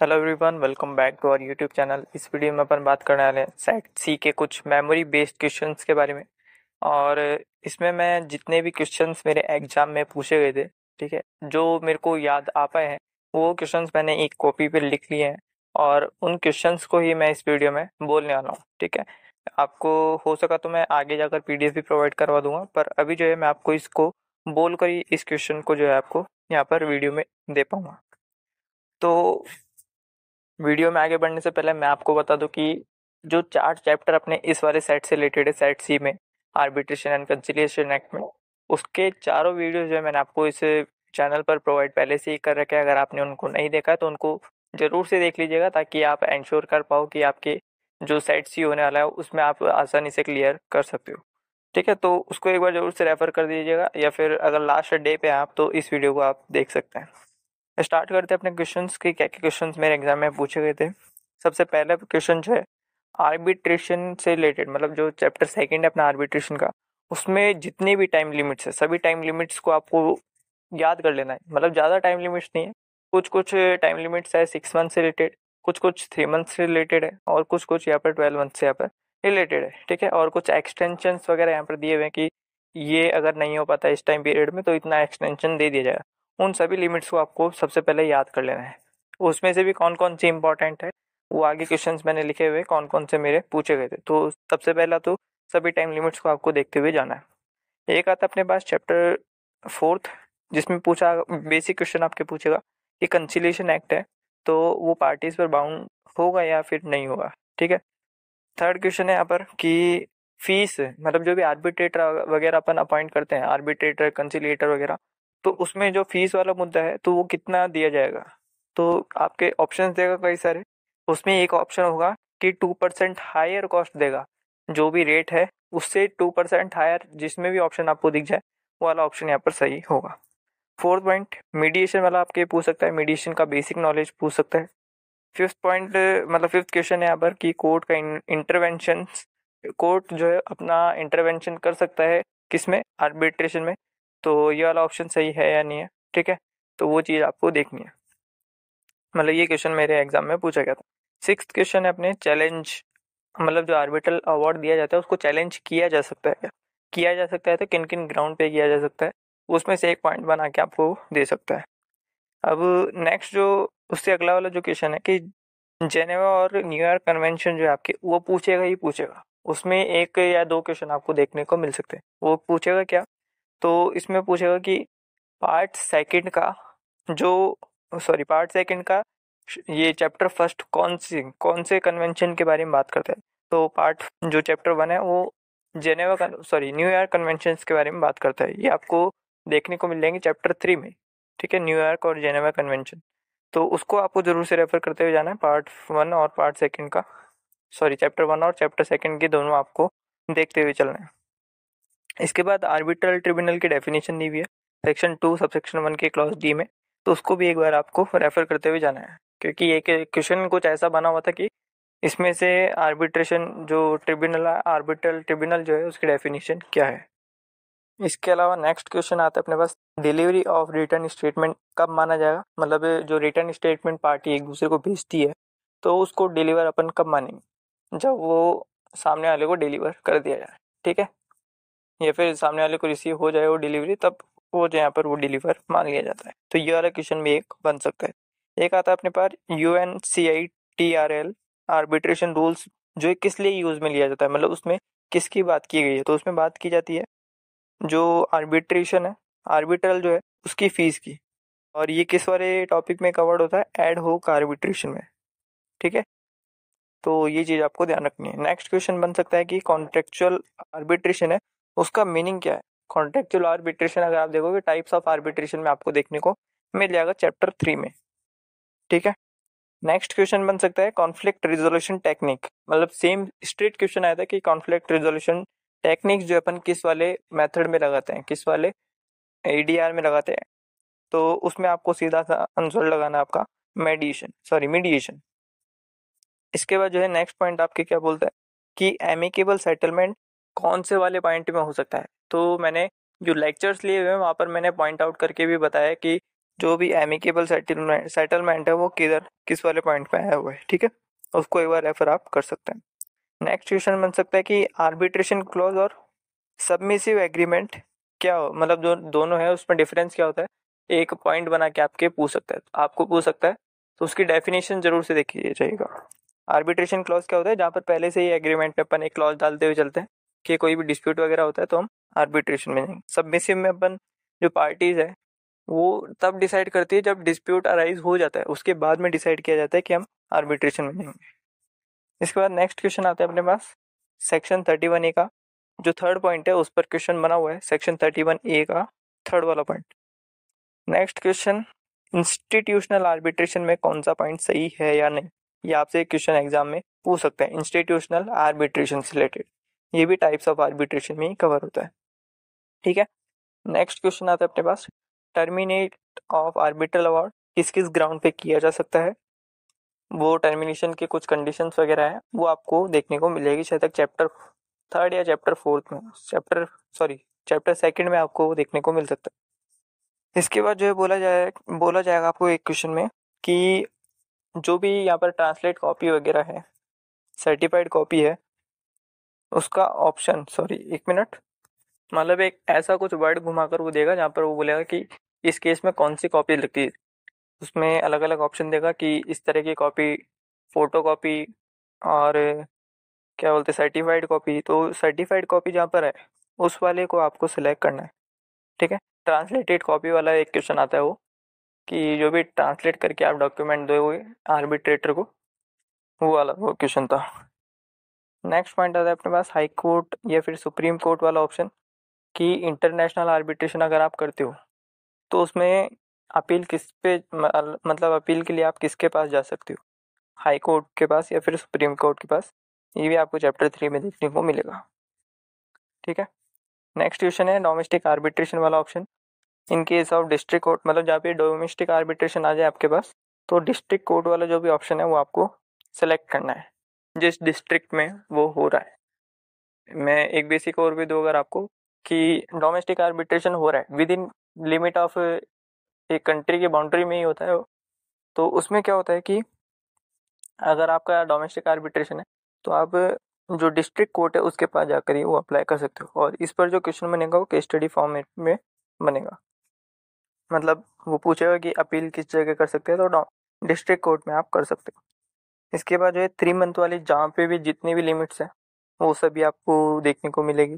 Hello everyone, welcome back to our YouTube channel. इस video में अपन बात करने वाले हैं सेट सी के कुछ मेमोरी बेस्ड क्वेश्चंस के बारे में। और इसमें मैं जितने भी क्वेश्चंस मेरे एग्जाम में पूछे गए थे, ठीक है, जो मेरे को याद आ पाए हैं वो क्वेश्चंस मैंने एक कॉपी पे लिख लिए हैं और उन क्वेश्चंस को ही मैं इस वीडियो में बोलने वाला हूँ। ठीक है, आपको हो सका तो मैं आगे जाकर पीडीएफ भी प्रोवाइड करवा दूंगा, पर अभी जो है मैं आपको इसको बोल कर ही इस क्वेश्चन को जो है आपको यहाँ पर वीडियो में दे पाऊंगा। तो वीडियो में आगे बढ़ने से पहले मैं आपको बता दूं कि जो 4 चैप्टर अपने इस वाले सेट से रिलेटेड है, सेट सी में, आर्बिट्रेशन एंड कंसिलिएशन एक्ट में, उसके चारों वीडियो जो है मैंने आपको इस चैनल पर प्रोवाइड पहले से ही कर रखे हैं। अगर आपने उनको नहीं देखा है तो उनको जरूर से देख लीजिएगा, ताकि आप इंश्योर कर पाओ कि आपके जो सेट सी होने वाला है उसमें आप आसानी से क्लियर कर सकते हो। ठीक है, तो उसको एक बार जरूर से रेफर कर दीजिएगा, या फिर अगर लास्ट डे पे हैं आप तो इस वीडियो को आप देख सकते हैं। स्टार्ट करते हैं अपने क्वेश्चंस के। क्या क्या क्वेश्चंस मेरे एग्जाम में पूछे गए थे। सबसे पहला क्वेश्चन जो है आर्बिट्रेशन से रिलेटेड, मतलब जो चैप्टर सेकंड है अपना आर्बिट्रेशन का, उसमें जितनी भी टाइम लिमिट्स है सभी टाइम लिमिट्स को आपको याद कर लेना है। मतलब ज़्यादा टाइम लिमिट्स नहीं है, कुछ कुछ टाइम लिमिट्स है 6 मंथ से रिलेटेड, कुछ कुछ 3 मंथ से रिलेटेड है, और कुछ कुछ यहाँ पर 12 मंथ से यहाँ पर रिलेटेड है। ठीक है, और कुछ एक्सटेंशंस वगैरह यहाँ पर दिए हुए हैं कि ये अगर नहीं हो पाता इस टाइम पीरियड में तो इतना एक्सटेंशन दे दिया जाएगा। उन सभी लिमिट्स को आपको सबसे पहले याद कर लेना है। उसमें से भी कौन कौन सी इंपॉर्टेंट है वो आगे क्वेश्चंस मैंने लिखे हुए कौन कौन से मेरे पूछे गए थे। तो सबसे पहला तो सभी टाइम लिमिट्स को आपको देखते हुए जाना है। एक आता अपने पास चैप्टर फोर्थ, जिसमें पूछा बेसिक क्वेश्चन आपके पूछेगा कि कंसिलिएशन एक्ट है तो वो पार्टीज पर बाउंड होगा या फिर नहीं होगा। ठीक है, थर्ड क्वेश्चन है यहाँ पर कि फीस, मतलब जो भी आर्बिट्रेटर वगैरह अपन अपॉइंट करते हैं, आर्बिट्रेटर कंसिलिएटर वगैरह, तो उसमें जो फीस वाला मुद्दा है तो वो कितना दिया जाएगा। तो आपके ऑप्शंस देगा कई सारे, उसमें एक ऑप्शन होगा कि 2% हायर कॉस्ट देगा, जो भी रेट है उससे 2% हायर, जिसमें भी ऑप्शन आपको दिख जाए वो वाला ऑप्शन यहाँ पर सही होगा। फोर्थ पॉइंट मीडिएशन वाला आपके पूछ सकता है, मीडिएशन का बेसिक नॉलेज पूछ सकता है। फिफ्थ पॉइंट, मतलब फिफ्थ क्वेश्चन है यहाँ पर कि कोर्ट का इंटरवेंशन, कोर्ट जो है अपना इंटरवेंशन कर सकता है किसमें, आर्बिट्रेशन में, तो ये वाला ऑप्शन सही है या नहीं है। ठीक है, तो वो चीज़ आपको देखनी है। मतलब ये क्वेश्चन मेरे एग्जाम में पूछा गया था। सिक्स्थ क्वेश्चन है अपने चैलेंज, मतलब जो आर्बिट्रल अवार्ड दिया जाता है उसको चैलेंज किया जा सकता है क्या, किया जा सकता है तो किन किन ग्राउंड पे किया जा सकता है, उसमें से एक पॉइंट बना के आपको दे सकता है। अब नेक्स्ट जो उससे अगला वाला जो क्वेश्चन है कि जेनेवा और न्यूयॉर्क कन्वेंशन जो है आपके, वो पूछेगा ही पूछेगा। उसमें एक या दो क्वेश्चन आपको देखने को मिल सकते हैं। वो पूछेगा क्या, तो इसमें पूछेगा कि पार्ट सेकंड का जो, सॉरी, पार्ट सेकंड का ये चैप्टर फर्स्ट कौन से कन्वेंशन के बारे में बात करता है। तो पार्ट जो चैप्टर 1 है वो जेनेवा सॉरी न्यूयॉर्क कन्वेंशन के बारे में बात करता है। ये आपको देखने को मिल जाएंगे चैप्टर 3 में। ठीक है, न्यूयॉर्क और जेनेवा कन्वेंशन, तो उसको आपको जरूर से रेफर करते हुए जाना है। पार्ट 1 और पार्ट सेकंड का, सॉरी, चैप्टर 1 और चैप्टर सेकंड के दोनों आपको देखते हुए चलना है। इसके बाद आर्बिट्रल ट्रिब्यूनल की डेफिनेशन दी हुई है सेक्शन 2 सबसेक्शन 1 के क्लॉज डी में, तो उसको भी एक बार आपको रेफर करते हुए जाना है, क्योंकि एक क्वेश्चन कुछ ऐसा बना हुआ था कि इसमें से आर्बिट्रेशन जो ट्रिब्यूनल है, आर्बिट्रल ट्रिब्यूनल जो है उसकी डेफिनेशन क्या है। इसके अलावा नेक्स्ट क्वेश्चन आता है अपने पास, डिलीवरी ऑफ रिटर्न स्टेटमेंट कब माना जाएगा। मतलब जो रिटर्न स्टेटमेंट पार्टी एक दूसरे को भेजती है तो उसको डिलीवर अपन कब मानेंगे, जब वो सामने वाले को डिलीवर कर दिया जाए। ठीक है, या फिर सामने वाले को रिसीव हो जाए वो डिलीवरी, तब वो यहाँ पर वो डिलीवर मान लिया जाता है। तो ये वाला क्वेश्चन भी एक बन सकता है। एक आता है अपने पास UNCITRL आर्बिट्रेशन रूल्स, जो किस लिए यूज में लिया जाता है, मतलब उसमें किसकी बात की गई है। तो उसमें बात की जाती है जो आर्बिट्रेशन है, आर्बिट्रल जो है उसकी फीस की, और ये किस वाले टॉपिक में कवर्ड होता है, एड होक आर्बिट्रेशन में। ठीक है, तो ये चीज आपको ध्यान रखनी है। नेक्स्ट क्वेश्चन बन सकता है कि कॉन्ट्रेक्चुअल आर्बिट्रेशन है, उसका मीनिंग क्या है। कॉन्ट्रेक्चुअल आर्बिट्रेशन अगर आप देखोगे टाइप्स ऑफ आर्बिट्रेशन में आपको देखने को मिल जाएगा चैप्टर 3 में। ठीक है, नेक्स्ट क्वेश्चन बन सकता है कॉन्फ्लिक्ट रिजोल्यूशन टेक्निक, मतलब सेम स्ट्रेट क्वेश्चन आया था कि कॉन्फ्लिक्ट रिजोल्यूशन टेक्निक्स जो अपन किस वाले मेथड में लगाते हैं, किस वाले ADR में लगाते हैं। तो उसमें आपको सीधा सा आंसर लगाना है आपका मीडिएशन। इसके बाद जो है नेक्स्ट पॉइंट आपके क्या बोलता है कि एमिकेबल सेटलमेंट कौन से वाले पॉइंट में हो सकता है। तो मैंने जो लेक्चर्स लिए हुए हैं वहाँ पर मैंने पॉइंट आउट करके भी बताया कि जो भी एमिकेबल सेटलमेंट है वो किस वाले पॉइंट पे आया हुआ है, ठीक है। उसको एक बार रेफर आप कर सकते हैं। नेक्स्ट क्वेश्चन बन सकता है कि आर्बिट्रेशन क्लॉज और सबमिसिव एग्रीमेंट क्या हो, मतलब जो दोनों है उसमें डिफरेंस क्या होता है, एक पॉइंट बना के आपके पूछ सकता है, आपको पूछ सकता है, तो उसकी डेफिनेशन जरूर से देखिए जाएगा। आर्बिट्रेशन क्लॉज क्या होता है, जहाँ पर पहले से ही एग्रीमेंट में अपन एक क्लॉज डालते हुए चलते हैं कि कोई भी डिस्प्यूट वगैरह होता है तो हम आर्बिट्रेशन में जाएंगे। सबमिसिव में अपन जो पार्टीज है वो तब डिसाइड करती है जब डिस्प्यूट अराइज हो जाता है, उसके बाद में डिसाइड किया जाता है कि हम आर्बिट्रेशन में जाएंगे। इसके बाद नेक्स्ट क्वेश्चन आता है अपने पास सेक्शन 31A का, जो थर्ड पॉइंट है उस पर क्वेश्चन बना हुआ है, सेक्शन 31A का थर्ड वाला point. Next question, institutional arbitration में कौन सा पॉइंट सही है या नहीं, ये आपसे एक क्वेश्चन एग्जाम में पूछ सकते हैं। इंस्टीट्यूशनल आर्बिट्रेशन से रिलेटेड ये भी टाइप्स ऑफ आर्बिट्रेशन में ही कवर होता है, ठीक है। नेक्स्ट क्वेश्चन आता है अपने पास, टर्मिनेट ऑफ आर्बिट्रल अवार्ड किस किस ग्राउंड पे किया जा सकता है, वो टर्मिनेशन के कुछ कंडीशंस वगैरह है वो आपको देखने को मिलेगी शायद तक चैप्टर थर्ड या चैप्टर फोर्थ में, चैप्टर सेकंड में आपको वो देखने को मिल सकता है। इसके बाद जो है बोला जाएगा आपको एक क्वेश्चन में कि जो भी यहाँ पर ट्रांसलेट कॉपी वगैरह है, सर्टिफाइड कॉपी है, उसका ऑप्शन एक मिनट, मतलब एक ऐसा कुछ वर्ड घुमाकर वो देगा जहाँ पर वो बोलेगा कि इस केस में कौन सी कॉपी लगती है, उसमें अलग अलग ऑप्शन देगा कि इस तरह की कॉपी, फोटो कॉपी और क्या बोलते हैं सर्टिफाइड कॉपी। तो सर्टिफाइड कॉपी जहाँ पर है उस वाले को आपको सिलेक्ट करना है, ठीक है। ट्रांसलेटेड कॉपी वाला एक क्वेश्चन आता है वो कि जो भी ट्रांसलेट करके आप डॉक्यूमेंट दोगे आर्बिट्रेटर को, वो वाला वो क्वेश्चन था। नेक्स्ट पॉइंट आता है अपने पास हाई कोर्ट या फिर सुप्रीम कोर्ट वाला ऑप्शन कि इंटरनेशनल आर्बिट्रेशन अगर आप करते हो तो उसमें अपील किस पे मतलब अपील के लिए आप किसके पास जा सकते हो, हाई कोर्ट के पास या फिर सुप्रीम कोर्ट के पास, ये भी आपको चैप्टर 3 में देखने को मिलेगा, ठीक है। नेक्स्ट क्वेश्चन है डोमेस्टिक आर्बिट्रेशन वाला option, in case of district court, मतलब जहाँ पे डोमेस्टिक आर्बिट्रेशन आ जाए आपके पास तो डिस्ट्रिक्ट कोर्ट वाला जो भी ऑप्शन है वो आपको सेलेक्ट करना है जिस डिस्ट्रिक्ट में वो हो रहा है। मैं एक बेसिक और भी दूँ अगर आपको कि डोमेस्टिक आर्बिट्रेशन हो रहा है विद इन लिमिट ऑफ एक कंट्री की बाउंड्री में ही होता है, तो उसमें क्या होता है कि अगर आपका डोमेस्टिक आर्बिट्रेशन है तो आप जो डिस्ट्रिक्ट कोर्ट है उसके पास जाकर ही वो अप्लाई कर सकते हो, और इस पर जो क्वेश्चन बनेगा वो केस स्टडी फॉर्मेट में बनेगा, मतलब वो पूछेगा कि अपील किस जगह कर सकते हैं तो डिस्ट्रिक्ट कोर्ट में आप कर सकते हो। इसके बाद जो है 3 मंथ वाली जहाँ पे भी जितनी भी लिमिट्स है वो सभी आपको देखने को मिलेगी।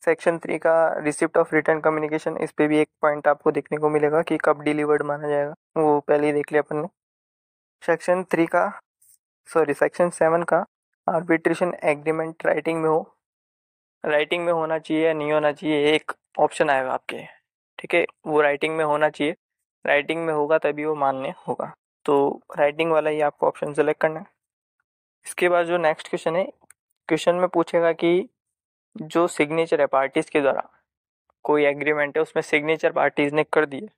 सेक्शन 3 का रिसिप्ट ऑफ रिटर्न कम्युनिकेशन, इस पे भी एक पॉइंट आपको देखने को मिलेगा कि कब डिलीवर्ड माना जाएगा, वो पहले ही देख लिया अपन ने। सेक्शन 7 का आर्बिट्रेशन एग्रीमेंट राइटिंग में होना चाहिए या नहीं होना चाहिए, एक ऑप्शन आएगा आपके, ठीक है। वो राइटिंग में होना चाहिए, राइटिंग में होगा तभी वो मान्य होगा, तो राइटिंग वाला ही आपको ऑप्शन सेलेक्ट करना है। इसके बाद जो नेक्स्ट क्वेश्चन है, क्वेश्चन में पूछेगा कि जो सिग्नेचर है पार्टीज के द्वारा, कोई एग्रीमेंट है उसमें सिग्नेचर पार्टीज ने कर दिए,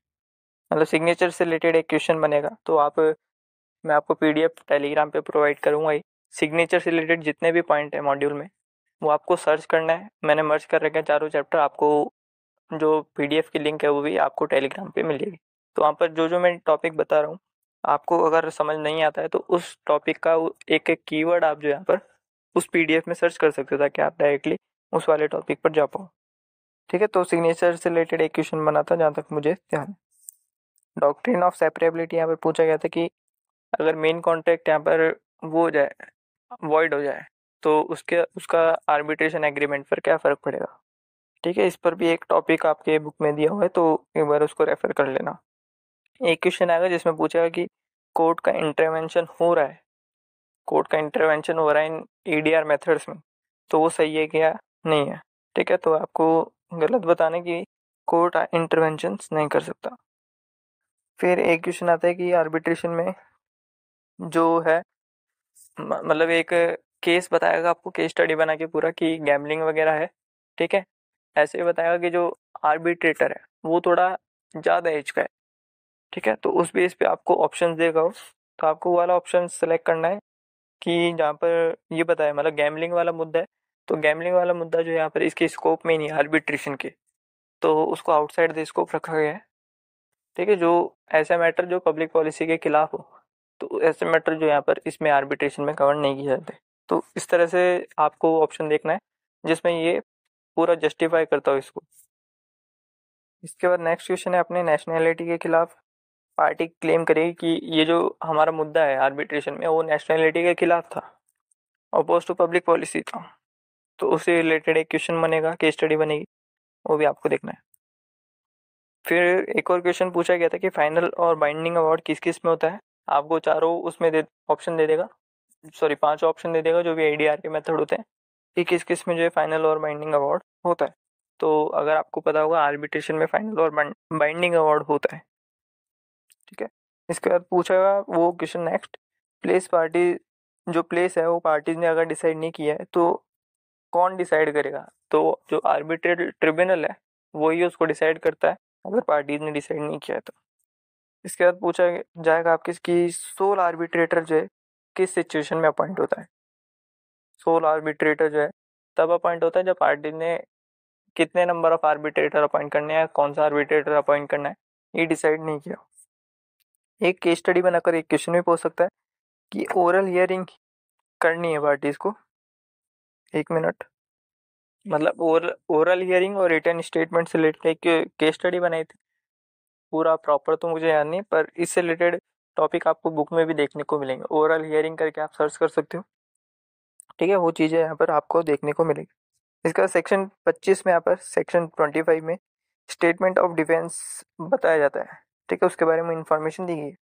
मतलब सिग्नेचर से रिलेटेड एक क्वेश्चन बनेगा, तो मैं आपको पीडीएफ टेलीग्राम पे प्रोवाइड करूंगा ही। सिग्नेचर से रिलेटेड जितने भी पॉइंट है मॉड्यूल में वो आपको सर्च करना है, मैंने मर्ज कर रखे हैं चारों चैप्टर, आपको जो पीडीएफ की लिंक है वो भी आपको टेलीग्राम पे मिल जाएगी। तो वहाँ पर जो जो मैं टॉपिक बता रहा हूँ आपको अगर समझ नहीं आता है तो उस टॉपिक का एक एक कीवर्ड आप जो यहाँ पर उस पीडीएफ में सर्च कर सकते हो ताकि आप डायरेक्टली उस वाले टॉपिक पर जा पाओ, ठीक है। तो सिग्नेचर से रिलेटेड एक क्वेश्चन बना था जहाँ तक मुझे ध्यान है। डॉक्ट्रिन ऑफ सेपरेबिलिटी यहाँ पर पूछा गया था कि अगर मेन कॉन्ट्रैक्ट यहाँ पर वो हो जाए, वॉइड हो जाए, तो उसका आर्बिट्रेशन एग्रीमेंट पर क्या फ़र्क पड़ेगा, ठीक है। इस पर भी एक टॉपिक आपके बुक में दिया हुआ है तो एक बार उसको रेफर कर लेना। एक क्वेश्चन आएगा जिसमें पूछेगा कि कोर्ट का इंटरवेंशन हो रहा है, इन ईडीआर मेथड्स में, तो वो सही है क्या नहीं है, ठीक है। तो आपको गलत बताने की कोर्ट इंटरवेंशन नहीं कर सकता। फिर एक क्वेश्चन आता है कि आर्बिट्रेशन में जो है मतलब एक केस बताएगा आपको, केस स्टडी बना के पूरा कि गैम्बलिंग वगैरह है, ठीक है। ऐसे ही बताएगा कि जो आर्बिट्रेटर है वो थोड़ा ज़्यादा एज का है, ठीक है। तो उस बेस पे आपको ऑप्शन देगा वो, तो आपको वो वाला ऑप्शन सेलेक्ट करना है कि जहाँ पर ये बताया मतलब गैम्बलिंग वाला मुद्दा है, तो गैम्बलिंग वाला मुद्दा जो यहाँ पर इसके स्कोप में ही नहीं है आर्बिट्रेशन के, तो उसको आउटसाइड द स्कोप रखा गया है, ठीक है, जो ऐसे मैटर जो पब्लिक पॉलिसी के खिलाफ हो, तो ऐसे मैटर जो यहाँ पर इसमें आर्बिट्रेशन में कवर नहीं किए जाते। तो इस तरह से आपको ऑप्शन देखना है जिसमें ये पूरा जस्टिफाई करता हो इसको। इसके बाद नेक्स्ट क्वेश्चन है, अपने नेशनैलिटी के खिलाफ पार्टी क्लेम करेगी कि ये जो हमारा मुद्दा है आर्बिट्रेशन में वो नेशनैलिटी के खिलाफ था, अपोज टू पब्लिक पॉलिसी था। तो उससे रिलेटेड एक क्वेश्चन बनेगा, केस स्टडी बनेगी, वो भी आपको देखना है। फिर एक और क्वेश्चन पूछा गया था कि फाइनल और बाइंडिंग अवार्ड किस किस में होता है। आपको चारों उसमें ऑप्शन दे देगा, सॉरी 5 ऑप्शन दे देगा जो भी एडीआर के मेथड होते हैं कि किस किस में जो है फाइनल और बाइंडिंग अवार्ड होता है। तो अगर आपको पता होगा आर्बिट्रेशन में फाइनल और बाइंडिंग अवार्ड होता है। ठीक है, इसके बाद पूछा वो क्वेश्चन नेक्स्ट, प्लेस पार्टी, जो प्लेस है वो पार्टीज ने अगर डिसाइड नहीं किया है तो कौन डिसाइड करेगा। तो जो आर्बिट्रेट ट्रिब्यूनल है वही उसको डिसाइड करता है अगर पार्टीज ने डिसाइड नहीं किया है तो। इसके बाद पूछा जाएगा आपके कि सोल आर्बिट्रेटर जो है किस सिचुएशन में अपॉइंट होता है। सोल आर्बिट्रेटर जो है तब अपॉइंट होता है जब पार्टी ने कितने नंबर ऑफ आर्बिट्रेटर अपॉइंट करने हैं, कौन सा आर्बिट्रेटर अपॉइंट करना है, ये डिसाइड नहीं किया। एक केस स्टडी बनाकर एक क्वेश्चन भी पूछ सकता है कि ओरल हियरिंग करनी है पार्टीज को, 1 मिनट, मतलब ओरल हियरिंग और रिटन स्टेटमेंट से रिलेटेड एक केस स्टडी बनाई थी। पूरा प्रॉपर तो मुझे याद नहीं, पर इससे रिलेटेड टॉपिक आपको बुक में भी देखने को मिलेंगे। ओरल हियरिंग करके आप सर्च कर सकते हो। ठीक है, वो चीज़ें यहाँ पर आपको देखने को मिलेगी। इसका सेक्शन 25 में, यहाँ पर सेक्शन 25 में स्टेटमेंट ऑफ डिफेंस बताया जाता है। ठीक है, उसके बारे में इंफॉर्मेशन दी गई है।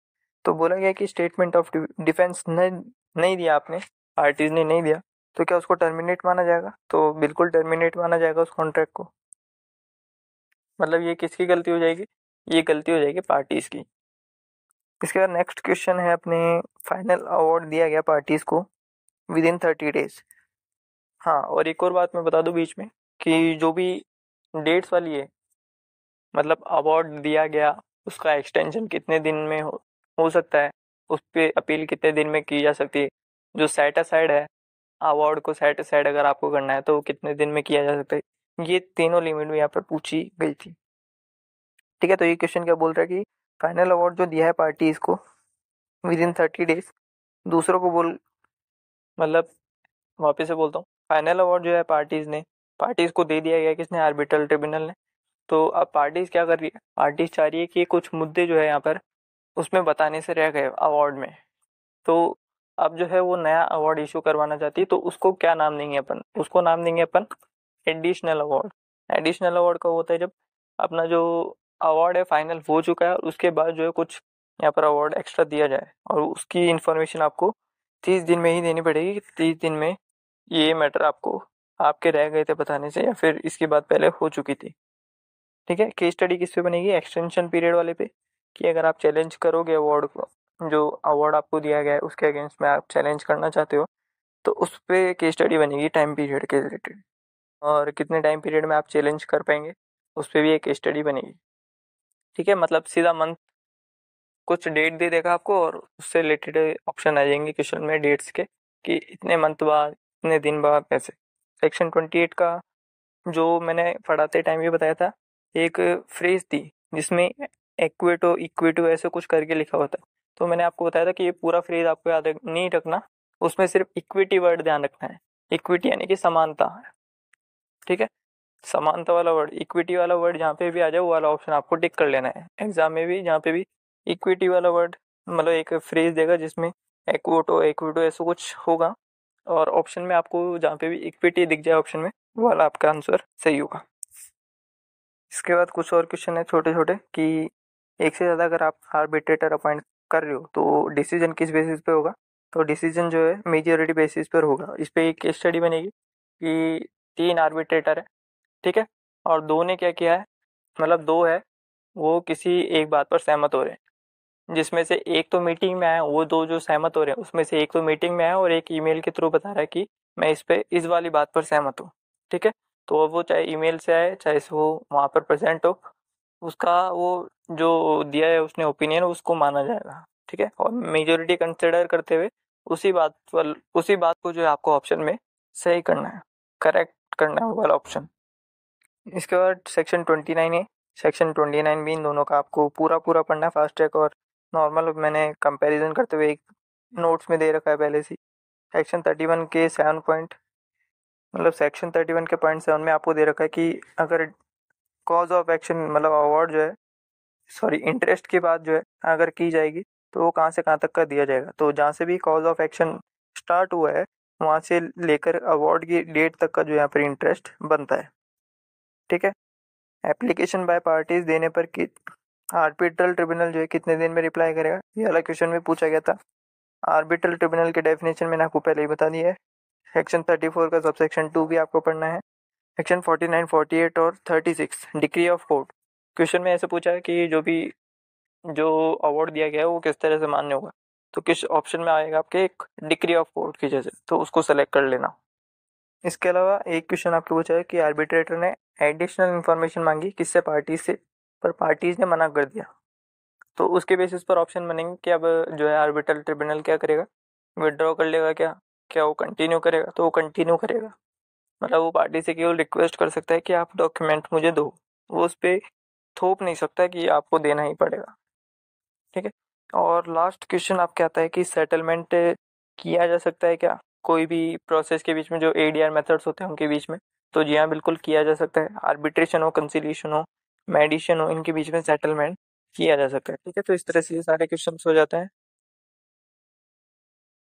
तो बोला गया कि स्टेटमेंट ऑफ डिफेंस नहीं दिया आपने, पार्टीज ने नहीं दिया, तो क्या उसको टर्मिनेट माना जाएगा। तो बिल्कुल टर्मिनेट माना जाएगा उस कॉन्ट्रैक्ट को। मतलब ये किसकी गलती हो जाएगी, ये गलती हो जाएगी पार्टीज की। इसके बाद नेक्स्ट क्वेश्चन है, अपने फाइनल अवार्ड दिया गया पार्टीज को विद इन 30 डेज। हाँ, और एक और बात मैं बता दूं बीच में कि जो भी डेट्स वाली है, मतलब अवार्ड दिया गया उसका एक्सटेंशन कितने दिन में हो सकता है, उस पर अपील कितने दिन में की जा सकती है, जो सेट असाइड है अवार्ड को सेट असाइड अगर आपको करना है तो वो कितने दिन में किया जा सकता है, ये तीनों लिमिट भी यहाँ पर पूछी गई थी। ठीक है, तो ये क्वेश्चन क्या बोल रहा है कि फाइनल अवार्ड जो दिया है पार्टीज को विद इन 30 डेज, दूसरों को मतलब वापस से बोलता हूँ, फाइनल अवार्ड जो है पार्टीज को दे दिया गया, किसने, आर्बिट्रल ट्रिब्यूनल ने। तो अब पार्टीज क्या कर रही है, पार्टीज चाह रही है कि कुछ मुद्दे जो है यहाँ पर उसमें बताने से रह गए अवार्ड में, तो अब जो है वो नया अवार्ड इशू करवाना चाहती है। तो उसको क्या नाम देंगे अपन, उसको नाम देंगे अपन एडिशनल अवार्ड। एडिशनल अवार्ड का होता है जब अपना जो अवार्ड है फाइनल हो चुका है और उसके बाद जो है कुछ यहाँ पर अवार्ड एक्स्ट्रा दिया जाए, और उसकी इन्फॉर्मेशन आपको 30 दिन में ही देनी पड़ेगी कि 30 दिन में ये मैटर आपको आपके रह गए थे बताने से, या फिर इसकी बात पहले हो चुकी थी। ठीक है, केस स्टडी किस पे बनेगी, एक्सटेंशन पीरियड वाले पे, कि अगर आप चैलेंज करोगे अवार्ड को, जो अवार्ड आपको दिया गया है उसके अगेंस्ट में आप चैलेंज करना चाहते हो, तो उस पे केस स्टडी बनेगी टाइम पीरियड के रिलेटेड, और कितने टाइम पीरियड में आप चैलेंज कर पाएंगे उस पर भी एक केस स्टडी बनेगी। ठीक है, मतलब सीधा मंथ कुछ डेट दे देगा आपको और उससे रिलेटेड ऑप्शन आ जाएंगे क्वेश्चन में डेट्स के, कि इतने मंथ बाद, इतने दिन बाद, ऐसे। सेक्शन 28 का जो मैंने पढ़ाते टाइम ये बताया था, एक फ्रेज थी जिसमें इक्वेटो इक्वेटो ऐसे कुछ करके लिखा होता है। तो मैंने आपको बताया था कि ये पूरा फ्रेज आपको याद नहीं रखना, उसमें सिर्फ इक्विटी वर्ड ध्यान रखना है। इक्विटी यानी कि समानता। ठीक है, समानता वाला वर्ड, इक्विटी वाला वर्ड जहाँ पे भी आ जाए वो वाला ऑप्शन आपको टिक कर लेना है एग्जाम में भी, जहाँ पे भी इक्विटी वाला वर्ड, मतलब एक फ्रेज देगा जिसमें इक्विटो इक्विटो ऐसा कुछ होगा, और ऑप्शन में आपको जहाँ पे भी इक्विटी दिख जाए ऑप्शन में, वो वाला आपका आंसर सही होगा। इसके बाद कुछ और क्वेश्चन है छोटे छोटे, कि एक से ज़्यादा अगर आप आर्बिट्रेटर अपॉइंट कर रहे हो तो डिसीजन किस बेसिस पे होगा। तो डिसीजन जो है मेजॉरिटी बेसिस पर होगा। इस पे एक केस स्टडी बनेगी कि 3 आर्बिट्रेटर है, ठीक है, और 2 ने क्या किया है, मतलब 2 है वो किसी एक बात पर सहमत हो रहे हैं, जिसमें से एक तो मीटिंग में आया, वो 2 जो सहमत हो रहे हैं उसमें से एक तो मीटिंग में आया और एक ईमेल के थ्रू बता रहा है कि मैं इस वाली बात पर सहमत हूँ। ठीक है, तो अब वो चाहे ईमेल से आए चाहे वो वहाँ पर प्रेजेंट हो, उसका वो जो दिया है उसने ओपिनियन, उसको माना जाएगा। ठीक है, और मेजोरिटी कंसिडर करते हुए उसी बात को जो है आपको ऑप्शन में सही करना है, करेक्ट करना है वो वाला ऑप्शन। इसके बाद सेक्शन 29 है सेक्शन 29 भी इन दोनों का आपको पूरा पूरा पढ़ना है, फास्ट ट्रैक और नॉर्मल। मैंने कंपैरिजन करते हुए एक नोट्स में दे रखा है पहले से। सेक्शन 31 के 7 पॉइंट, मतलब सेक्शन 31 के पॉइंट 7 में आपको दे रखा है कि अगर कॉज ऑफ एक्शन मतलब अवार्ड जो है, सॉरी इंटरेस्ट की बात जो है अगर की जाएगी तो वो कहाँ से कहाँ तक का दिया जाएगा। तो जहाँ से भी कॉज ऑफ एक्शन स्टार्ट हुआ है वहाँ से लेकर अवार्ड की डेट तक का जो यहाँ पर इंटरेस्ट बनता है। ठीक है। एप्लीकेशन बाय पार्टीज देने पर कि आर्बिट्रल ट्रिब्यूनल जो है कितने दिन में रिप्लाई करेगा, ये वाला क्वेश्चन में पूछा गया था। आर्बिट्रल ट्रिब्यूनल की डेफिनेशन मैंने आपको पहले ही बता दी है। सेक्शन 34 का सबसेक्शन 2 भी आपको पढ़ना है। सेक्शन 49, 48 और 36 डिक्री ऑफ कोर्ट। क्वेश्चन में ऐसे पूछा है कि जो अवार्ड दिया गया है वो किस तरह से मान्य होगा, तो किस ऑप्शन में आएगा आपके एक डिक्री ऑफ कोर्ट की जैसे, तो उसको सेलेक्ट कर लेना। इसके अलावा एक क्वेश्चन आपको पूछा है कि आर्बिट्रेटर ने एडिशनल इन्फॉर्मेशन मांगी किससे, पार्टी से, पर पार्टीज ने मना कर दिया। तो उसके बेसिस पर ऑप्शन बनेंगे कि अब जो है आर्बिट्रल ट्रिब्यूनल क्या करेगा, विड्रॉ कर लेगा, क्या क्या वो कंटिन्यू करेगा, तो वो कंटिन्यू करेगा। मतलब वो पार्टी से केवल रिक्वेस्ट कर सकता है कि आप डॉक्यूमेंट मुझे दो, वो उस पर थोप नहीं सकता कि आपको देना ही पड़ेगा। ठीक है। और लास्ट क्वेश्चन आपके आता है कि सेटलमेंट किया जा सकता है क्या कोई भी प्रोसेस के बीच में, जो एडीआर मेथड्स होते हैं उनके बीच में। तो जी हाँ, बिल्कुल किया जा सकता है। आर्बिट्रेशन हो, कंसिलिएशन हो, मेडिशन हो, इनके बीच में सेटलमेंट किया जा सकता है। ठीक है। तो इस तरह से ये सारे क्वेश्चंस हो जाते हैं।